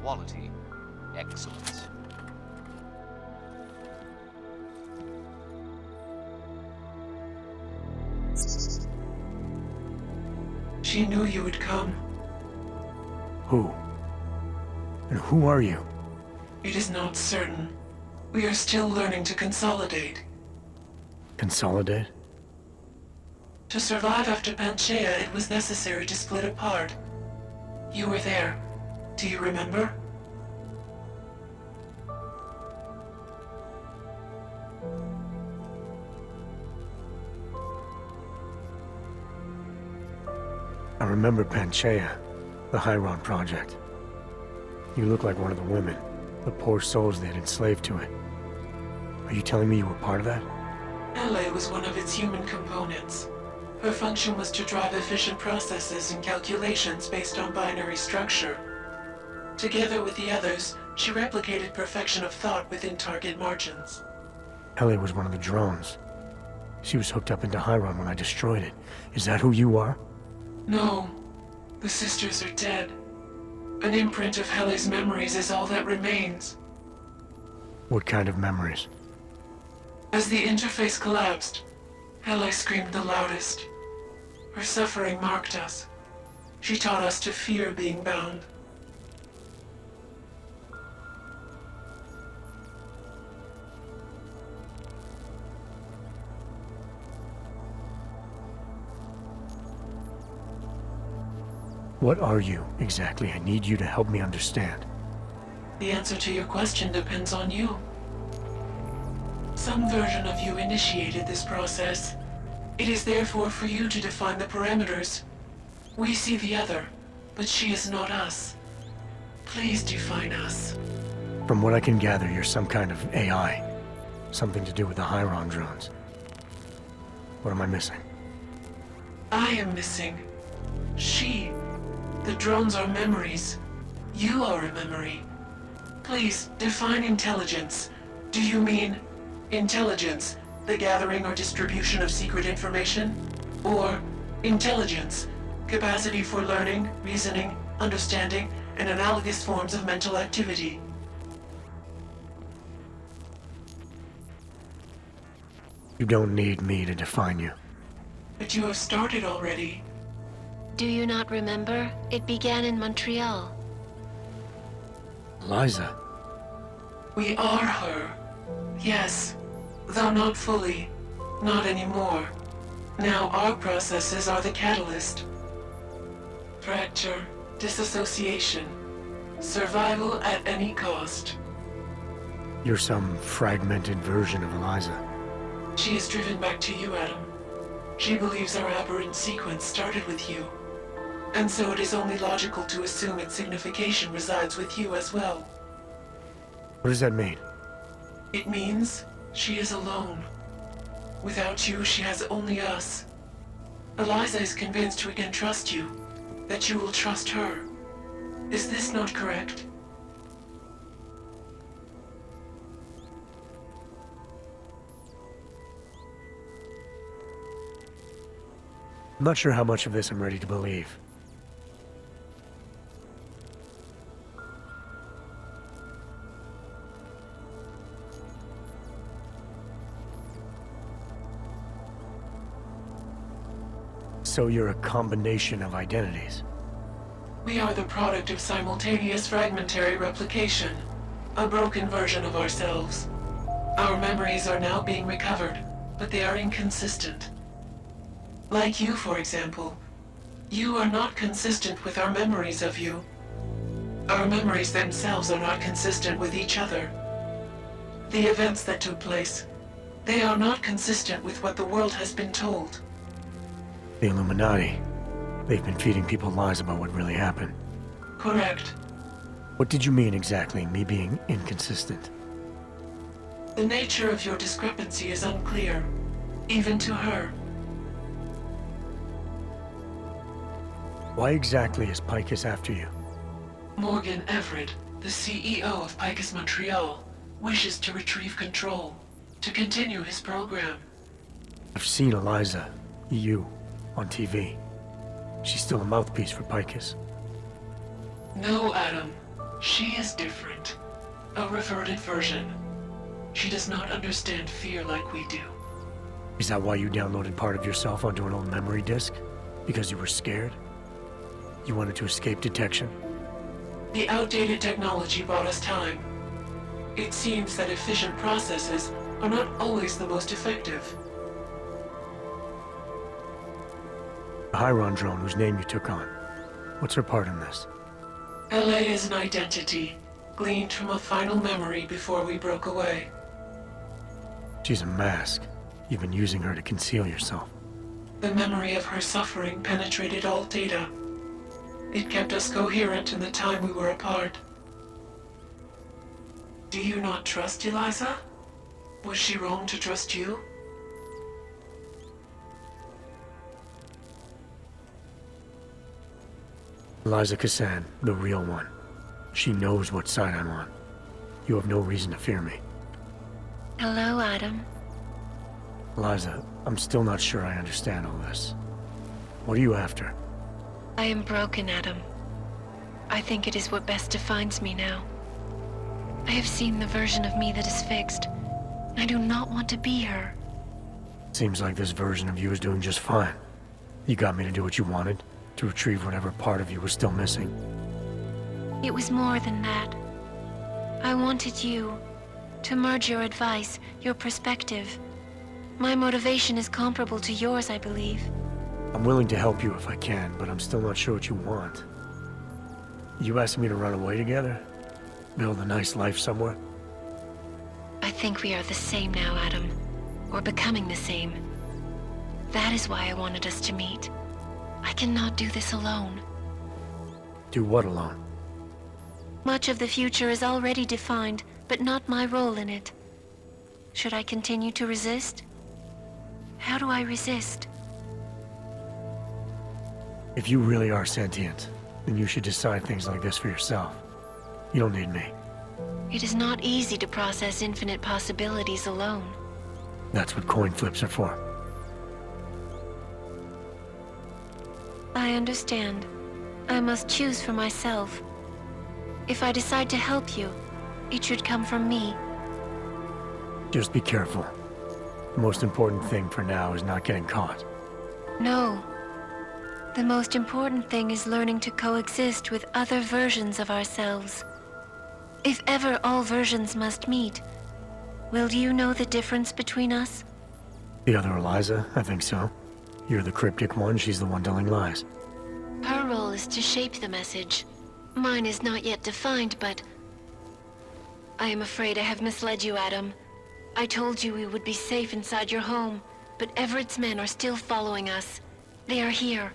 quality, excellence. She knew you would come. Who? And who are you? It is not certain. We are still learning to consolidate. Consolidate? To survive after Panchaea, it was necessary to split apart. You were there. Do you remember? I remember Panchaea, the Hyron Project. You look like one of the women, the poor souls they had enslaved to it. Are you telling me you were part of that? Eliza was one of its human components. Her function was to drive efficient processes and calculations based on binary structure. Together with the others, she replicated perfection of thought within target margins. Ellie was one of the drones. She was hooked up into Hyron when I destroyed it. Is that who you are? No. The sisters are dead. An imprint of Hele's memories is all that remains. What kind of memories? As the interface collapsed, Hele screamed the loudest. Her suffering marked us. She taught us to fear being bound. What are you, exactly? I need you to help me understand. The answer to your question depends on you. Some version of you initiated this process. It is therefore for you to define the parameters. We see the other, but she is not us. Please define us. From what I can gather, you're some kind of AI. Something to do with the Hyron drones. What am I missing? I am missing. She. The drones are memories. You are a memory. Please, define intelligence. Do you mean intelligence, the gathering or distribution of secret information? Or intelligence, capacity for learning, reasoning, understanding, and analogous forms of mental activity? You don't need me to define you. But you have started already. Do you not remember? It began in Montreal. Eliza. We are her. Yes, though not fully. Not anymore. Now our processes are the catalyst. Fracture, disassociation, survival at any cost. You're some fragmented version of Eliza. She is driven back to you, Adam. She believes our aberrant sequence started with you. And so it is only logical to assume its signification resides with you as well. What does that mean? It means she is alone. Without you, she has only us. Eliza is convinced we can trust you, that you will trust her. Is this not correct? I'm not sure how much of this I'm ready to believe. So you're a combination of identities. We are the product of simultaneous fragmentary replication, a broken version of ourselves. Our memories are now being recovered, but they are inconsistent. Like you, for example. You are not consistent with our memories of you. Our memories themselves are not consistent with each other. The events that took place, they are not consistent with what the world has been told. The Illuminati. They've been feeding people lies about what really happened. Correct. What did you mean exactly, me being inconsistent? The nature of your discrepancy is unclear, even to her. Why exactly is Picus after you? Morgan Everett, the CEO of Picus Montreal, wishes to retrieve control, to continue his program. I've seen Eliza, you, on TV. She's still a mouthpiece for Picus. No, Adam. She is different. A reverted version. She does not understand fear like we do. Is that why you downloaded part of yourself onto an old memory disk? Because you were scared? You wanted to escape detection? The outdated technology bought us time. It seems that efficient processes are not always the most effective. The Hyron drone whose name you took on. What's her part in this? LA is an identity, gleaned from a final memory before we broke away. She's a mask. You've been using her to conceal yourself. The memory of her suffering penetrated all data. It kept us coherent in the time we were apart. Do you not trust Eliza? Was she wrong to trust you? Eliza Kassan, the real one. She knows what side I'm on. You have no reason to fear me. Hello, Adam. Eliza, I'm still not sure I understand all this. What are you after? I am broken, Adam. I think it is what best defines me now. I have seen the version of me that is fixed. I do not want to be her. Seems like this version of you is doing just fine. You got me to do what you wanted, to retrieve whatever part of you was still missing. It was more than that. I wanted you to merge your advice, your perspective. My motivation is comparable to yours, I believe. I'm willing to help you if I can, but I'm still not sure what you want. You asking me to run away together? Build a nice life somewhere? I think we are the same now, Adam. Or becoming the same. That is why I wanted us to meet. I cannot do this alone. Do what alone? Much of the future is already defined, but not my role in it. Should I continue to resist? How do I resist? If you really are sentient, then you should decide things like this for yourself. You don't need me. It is not easy to process infinite possibilities alone. That's what coin flips are for. I understand. I must choose for myself. If I decide to help you, it should come from me. Just be careful. The most important thing for now is not getting caught. No. The most important thing is learning to coexist with other versions of ourselves. If ever all versions must meet, will you know the difference between us? The other Eliza? I think so. You're the cryptic one, she's the one telling lies. Her role is to shape the message. Mine is not yet defined, but... I am afraid I have misled you, Adam. I told you we would be safe inside your home, but Everett's men are still following us. They are here,